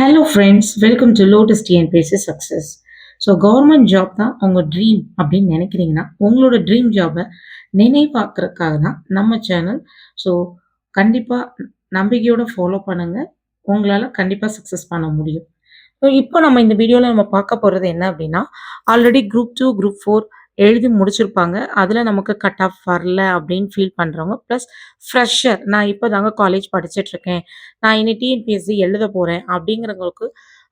Hello friends, welcome to lotus TNPSC success. So government job தான் உங்கள் dream அப்படின்னு நினைக்கிறீங்கன்னா, உங்களோட ட்ரீம் ஜாபை நினைவாக்குறதுக்காக தான் நம்ம சேனல். ஸோ கண்டிப்பாக நம்பிக்கையோட ஃபாலோ பண்ணுங்க. உங்களால் கண்டிப்பாக சக்ஸஸ் பண்ண முடியும். ஸோ இப்போ நம்ம இந்த வீடியோவில் நம்ம பார்க்க போகிறது என்ன அப்படின்னா, ஆல்ரெடி குரூப் 2, குரூப் 4 எழுதி முடிச்சிருப்பாங்க. அதில் நமக்கு கட் ஆஃப் வரல அப்படின்னு ஃபீல் பண்ணுறவங்க, ப்ளஸ் ஃப்ரெஷர் நான் இப்போ தாங்க காலேஜ் படிச்சுட்ருக்கேன், நான் இனி டிஎன்பிஎஸ்சி எழுத போகிறேன் அப்படிங்கிறவங்களுக்கு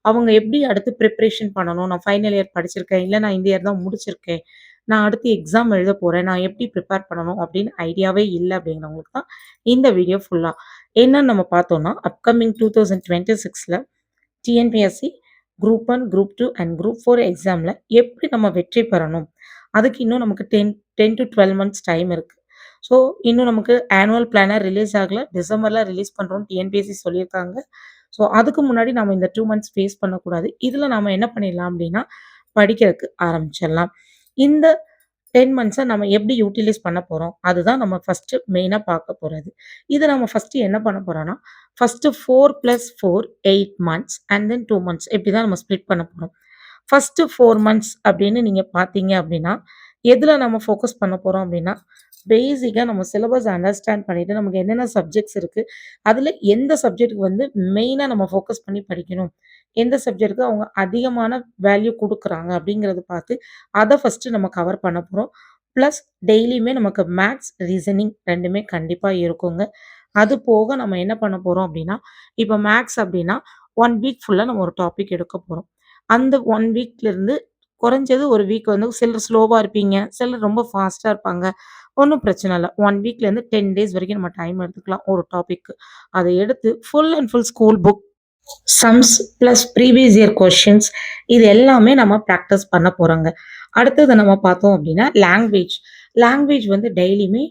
அவங்க எப்படி அடுத்து ப்ரிப்பரேஷன் பண்ணணும், நான் ஃபைனல் இயர் படிச்சிருக்கேன், இல்லை நான் இந்த இயர் தான் முடிச்சிருக்கேன், நான் அடுத்து எக்ஸாம் எழுத போகிறேன், நான் எப்படி ப்ரிப்பேர் பண்ணணும் அப்படின்னு ஐடியாவே இல்லை அப்படிங்கிறவங்களுக்கு தான் இந்த வீடியோ ஃபுல்லாக. என்னன்னு நம்ம பார்த்தோம்னா, அப்கமிங் 2026ல் TNPSC group 1, group 2 and group 4 எக்ஸாமில் எப்படி நம்ம வெற்றி பெறணும்? அதுக்கு இன்னும் நமக்கு 10 to 12 மந்த்ஸ் டைம் இருக்கு. ஸோ இன்னும் நமக்கு ஆனுவல் பிளானர் ரிலீஸ் ஆகல. டிசம்பர்ல ரிலீஸ் பண்றோம்னு டிஎன்பிஎஸ்சி சொல்லியிருக்காங்க. ஸோ அதுக்கு முன்னாடி நம்ம இந்த 2 மந்த்ஸ் ஃபேஸ் பண்ணக்கூடாது. இதில நாம என்ன பண்ணிடலாம் அப்படின்னா, படிக்கிறதுக்கு ஆரம்பிச்சிடலாம். இந்த 10 மந்த்ஸ நம்ம எப்படி யூட்டிலைஸ் பண்ண போறோம்? அதுதான் நம்ம ஃபர்ஸ்ட்டு மெயினா பார்க்க போறது. இத நம்ம ஃபர்ஸ்ட்டு என்ன பண்ண போறோம்னா, first 4 + 4 8 months and then 2 months இப்படி தான் நம்ம ஸ்ப்ளிட் பண்ண போறோம். ஃபர்ஸ்ட்டு 4 மந்த்ஸ் அப்படின்னு நீங்க பார்த்தீங்க அப்படின்னா, எதுல நம்ம ஃபோக்கஸ் பண்ண போறோம் அப்படின்னா, பேசிக்கா நம்ம சிலபஸ் அண்டர்ஸ்டாண்ட் பண்ணிட்டு, நமக்கு என்னென்ன சப்ஜெக்ட்ஸ் இருக்கு, அதுல எந்த சப்ஜெக்ட்க்கு வந்து மெயினா நம்ம ஃபோக்கஸ் பண்ணி படிக்கணும். எந்த சப்ஜெக்ட்க்கு அவங்க அதிகமான வேல்யூ குடுக்குறாங்க அப்படிங்கிறத பார்த்து, அத ஃபர்ஸ்ட்டு நம்ம கவர் பண்ண போறோம். பிளஸ் டெய்லியுமே நமக்கு மேத்ஸ், ரீசனிங் 2மே கண்டிப்பா இருக்குங்க. அது போக நம்ம என்ன பண்ண போறோம் அப்படின்னா, இப்ப மேத்ஸ் அப்படின்னா 1 வீக் ஃபுல்லா நம்ம ஒரு டாபிக் எடுக்க போறோம். அந்த 1 வீக்லருந்து குறைஞ்சது ஒரு வீக் வந்து சிலர் ஸ்லோவா இருப்பீங்க, சிலர் ரொம்ப ஃபாஸ்ட்டா இருப்பாங்க. ஒண்ணும் பிரச்சனை இல்ல. 1 வீக்லேருந்து 10 டேஸ் வரைக்கும் நம்ம டைம் எடுத்துக்கலாம் ஒரு டாபிக்கு. அத எடுத்து full and full school book, sums plus previous year questions இது எல்லாமே நம்ம பிராக்டிஸ் பண்ண போறோங்க. அடுத்தது நம்ம பார்த்தோம் அப்படின்னா லாங்குவேஜ். லாங்குவேஜ் வந்து டெய்லியுமே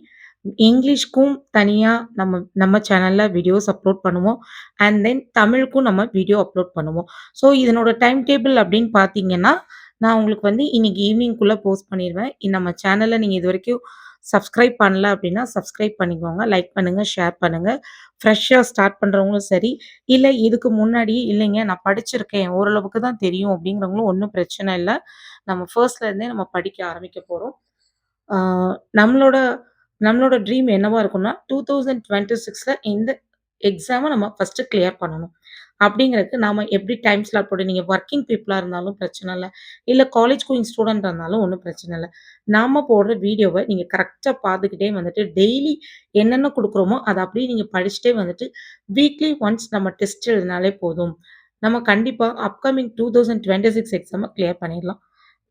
இங்கிலீஷ்க்கும் தனியா நம்ம நம்ம சேனல்ல வீடியோஸ் அப்லோட் பண்ணுவோம். அண்ட் தென் தமிழுக்கும் நம்ம வீடியோ அப்லோட் பண்ணுவோம். ஸோ இதனோட டைம் டேபிள் அப்படின்னு பார்த்தீங்கன்னா, நான் உங்களுக்கு வந்து இன்னைக்கு ஈவினிங்குள்ள போஸ்ட் பண்ணிருவேன். நம்ம சேனல்ல நீங்க இதுவரைக்கும் சப்ஸ்கிரைப் பண்ணல அப்படின்னா, சப்ஸ்கிரைப் பண்ணிக்கோங்க. லைக் பண்ணுங்க, ஷேர் பண்ணுங்க. ஃப்ரெஷ்ஷா ஸ்டார்ட் பண்றவங்களும் சரி, இல்ல இதுக்கு முன்னாடி இல்லைங்க நான் படிச்சிருக்கேன், ஓரளவுக்கு தான் தெரியும் அப்படிங்கிறவங்களும் ஒண்ணும் பிரச்சனை இல்ல. நம்ம ஃபர்ஸ்ட்ல இருந்தே நம்ம படிக்க ஆரம்பிக்க போறோம். ஆ நம்மளோட நம்மளோட ட்ரீம் என்னவா இருக்கும்னா, 2026ல இந்த எக்ஸாம நம்ம ஃபர்ஸ்ட்டு கிளியர் பண்ணணும். அப்படிங்கிறதுக்கு நாம எப்படி டைம் ஸ்லாட் போட்டு நீங்க வொர்க்கிங் பீப்பிளா இருந்தாலும் பிரச்சனை இல்ல. இல்ல காலேஜ் கோயிங் ஸ்டூடெண்ட்டா இருந்தாலும் ஒண்ணும் பிரச்சனை இல்ல. நாம போடுற வீடியோவ நீங்க கரெக்ட்டா பார்த்துக்கிட்டே வந்துட்டு, டெய்லி என்னென்ன குடுக்குறோமோ, அத அப்படியே நீங்க படிச்சுட்டே வந்துட்டு, வீக்லி ஒன்ஸ் நம்ம டெஸ்ட் எழுதினாலே போதும். நம்ம கண்டிப்பா அப்கமிங் 2026 எக்ஸாம கிளியர் பண்ணிடலாம்.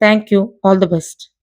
Thank you. All the best.